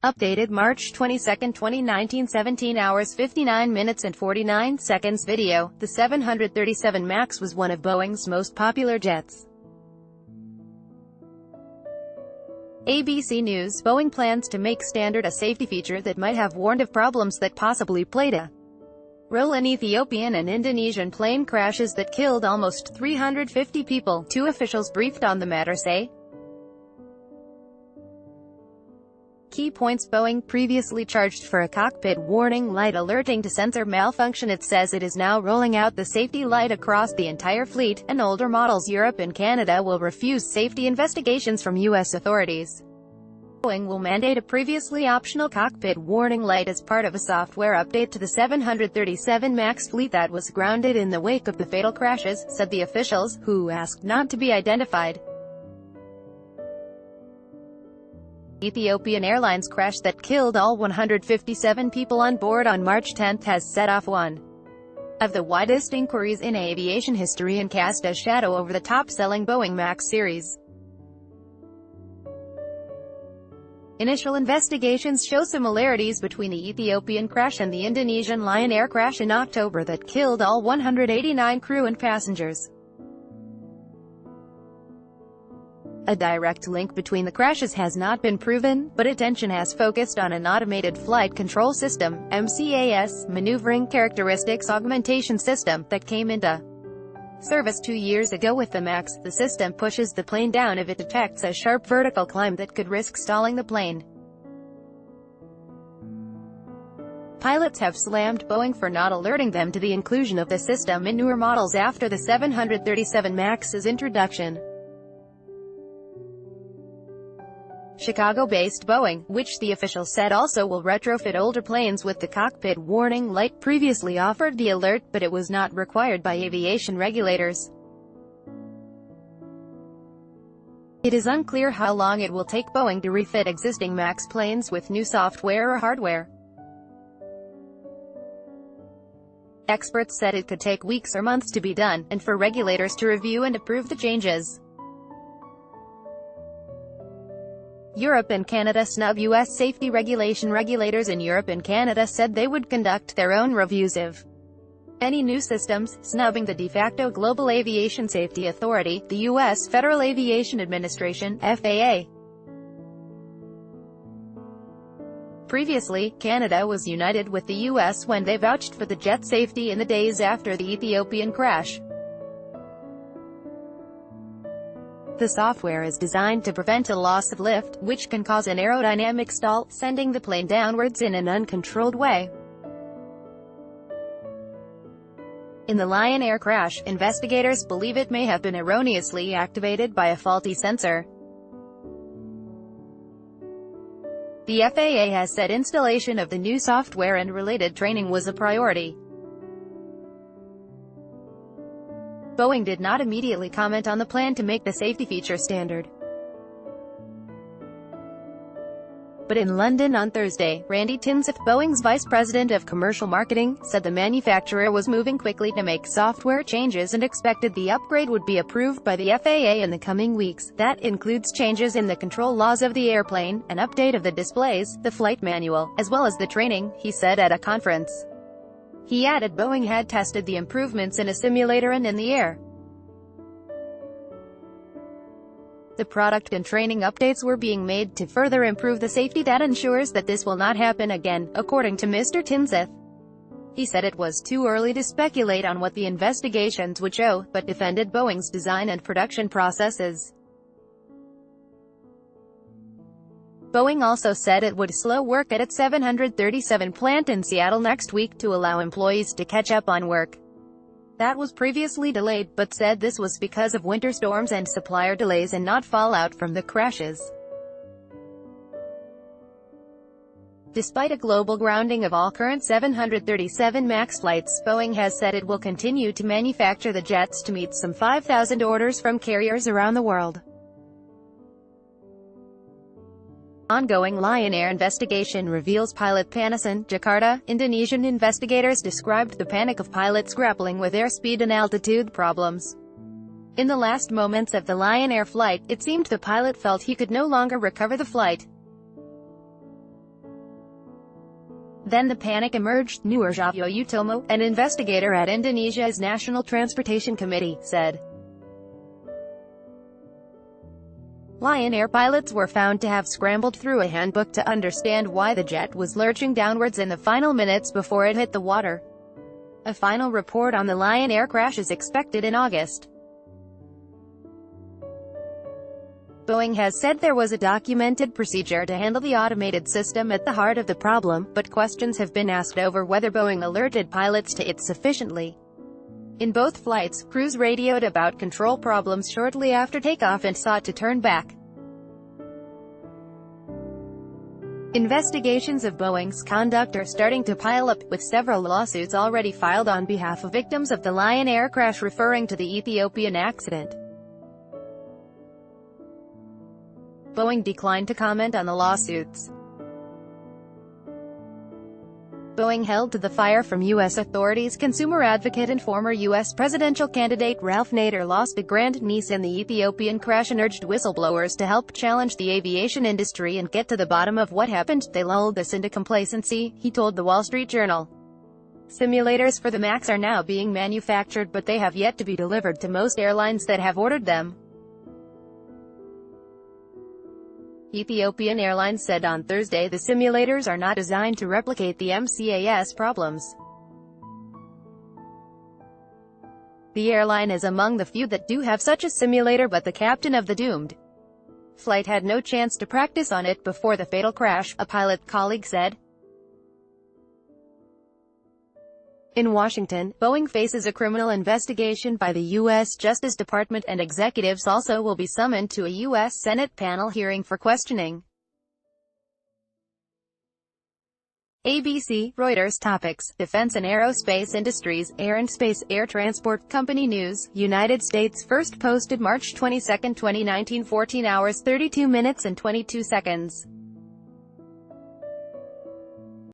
Updated March 22, 2019, 17 hours 59 minutes and 49 seconds video. The 737 MAX was one of Boeing's most popular jets. ABC News: Boeing plans to make standard a safety feature that might have warned of problems that possibly played a role in Ethiopian and Indonesian plane crashes that killed almost 350 people, two officials briefed on the matter say. Key points: Boeing previously charged for a cockpit warning light alerting to sensor malfunction. It says it is now rolling out the safety light across the entire fleet, and older models. Europe and Canada will refuse safety investigations from U.S. authorities. Boeing will mandate a previously optional cockpit warning light as part of a software update to the 737 MAX fleet that was grounded in the wake of the fatal crashes, said the officials, who asked not to be identified. Ethiopian Airlines crash that killed all 157 people on board on March 10 has set off one of the widest inquiries in aviation history and cast a shadow over the top-selling Boeing MAX series. Initial investigations show similarities between the Ethiopian crash and the Indonesian Lion Air crash in October that killed all 189 crew and passengers. A direct link between the crashes has not been proven, but attention has focused on an automated flight control system, MCAS, maneuvering characteristics augmentation system, that came into service 2 years ago with the MAX. The system pushes the plane down if it detects a sharp vertical climb that could risk stalling the plane. Pilots have slammed Boeing for not alerting them to the inclusion of the system in newer models after the 737 MAX's introduction. Chicago-based Boeing, which the officials said also will retrofit older planes with the cockpit warning light, previously offered the alert, but it was not required by aviation regulators. It is unclear how long it will take Boeing to refit existing MAX planes with new software or hardware. Experts said it could take weeks or months to be done, and for regulators to review and approve the changes. Europe and Canada snub U.S. safety regulation. Regulators in Europe and Canada said they would conduct their own reviews of any new systems, snubbing the de facto Global Aviation Safety Authority, the U.S. Federal Aviation Administration, FAA. Previously, Canada was united with the U.S. when they vouched for the jet safety in the days after the Ethiopian crash. The software is designed to prevent a loss of lift, which can cause an aerodynamic stall, sending the plane downwards in an uncontrolled way. In the Lion Air crash, investigators believe it may have been erroneously activated by a faulty sensor. The FAA has said installation of the new software and related training was a priority. Boeing did not immediately comment on the plan to make the safety feature standard. But in London on Thursday, Randy Tinseth, Boeing's vice president of commercial marketing, said the manufacturer was moving quickly to make software changes and expected the upgrade would be approved by the FAA in the coming weeks. That includes changes in the control laws of the airplane, an update of the displays, the flight manual, as well as the training, he said at a conference. He added Boeing had tested the improvements in a simulator and in the air. The product and training updates were being made to further improve the safety that ensures that this will not happen again, according to Mr. Tinseth. He said it was too early to speculate on what the investigations would show, but defended Boeing's design and production processes. Boeing also said it would slow work at its 737 plant in Seattle next week to allow employees to catch up on work that was previously delayed, but said this was because of winter storms and supplier delays and not fallout from the crashes. Despite a global grounding of all current 737 MAX flights, Boeing has said it will continue to manufacture the jets to meet some 5,000 orders from carriers around the world. Ongoing Lion Air investigation reveals pilot panic in Jakarta. Indonesian investigators described the panic of pilots grappling with airspeed and altitude problems. In the last moments of the Lion Air flight, it seemed the pilot felt he could no longer recover the flight. Then the panic emerged, Nuarjavyo Utomo, an investigator at Indonesia's National Transportation Committee, said. Lion Air pilots were found to have scrambled through a handbook to understand why the jet was lurching downwards in the final minutes before it hit the water. A final report on the Lion Air crash is expected in August. Boeing has said there was a documented procedure to handle the automated system at the heart of the problem, but questions have been asked over whether Boeing alerted pilots to it sufficiently. In both flights, crews radioed about control problems shortly after takeoff and sought to turn back. Investigations of Boeing's conduct are starting to pile up, with several lawsuits already filed on behalf of victims of the Lion Air crash referring to the Ethiopian accident. Boeing declined to comment on the lawsuits. Boeing held to the fire from U.S. authorities. Consumer advocate and former U.S. presidential candidate Ralph Nader lost a grandniece in the Ethiopian crash and urged whistleblowers to help challenge the aviation industry and get to the bottom of what happened. They lulled us into complacency, he told the Wall Street Journal. Simulators for the MAX are now being manufactured, but they have yet to be delivered to most airlines that have ordered them. Ethiopian Airlines said on Thursday the simulators are not designed to replicate the MCAS problems. The airline is among the few that do have such a simulator, but the captain of the doomed flight had no chance to practice on it before the fatal crash, a pilot colleague said. In Washington, Boeing faces a criminal investigation by the U.S. Justice Department, and executives also will be summoned to a U.S. Senate panel hearing for questioning. ABC, Reuters. Topics: Defense and aerospace industries, air and space, air transport company news. United States first posted March 22, 2019, 14 hours 32 minutes and 22 seconds.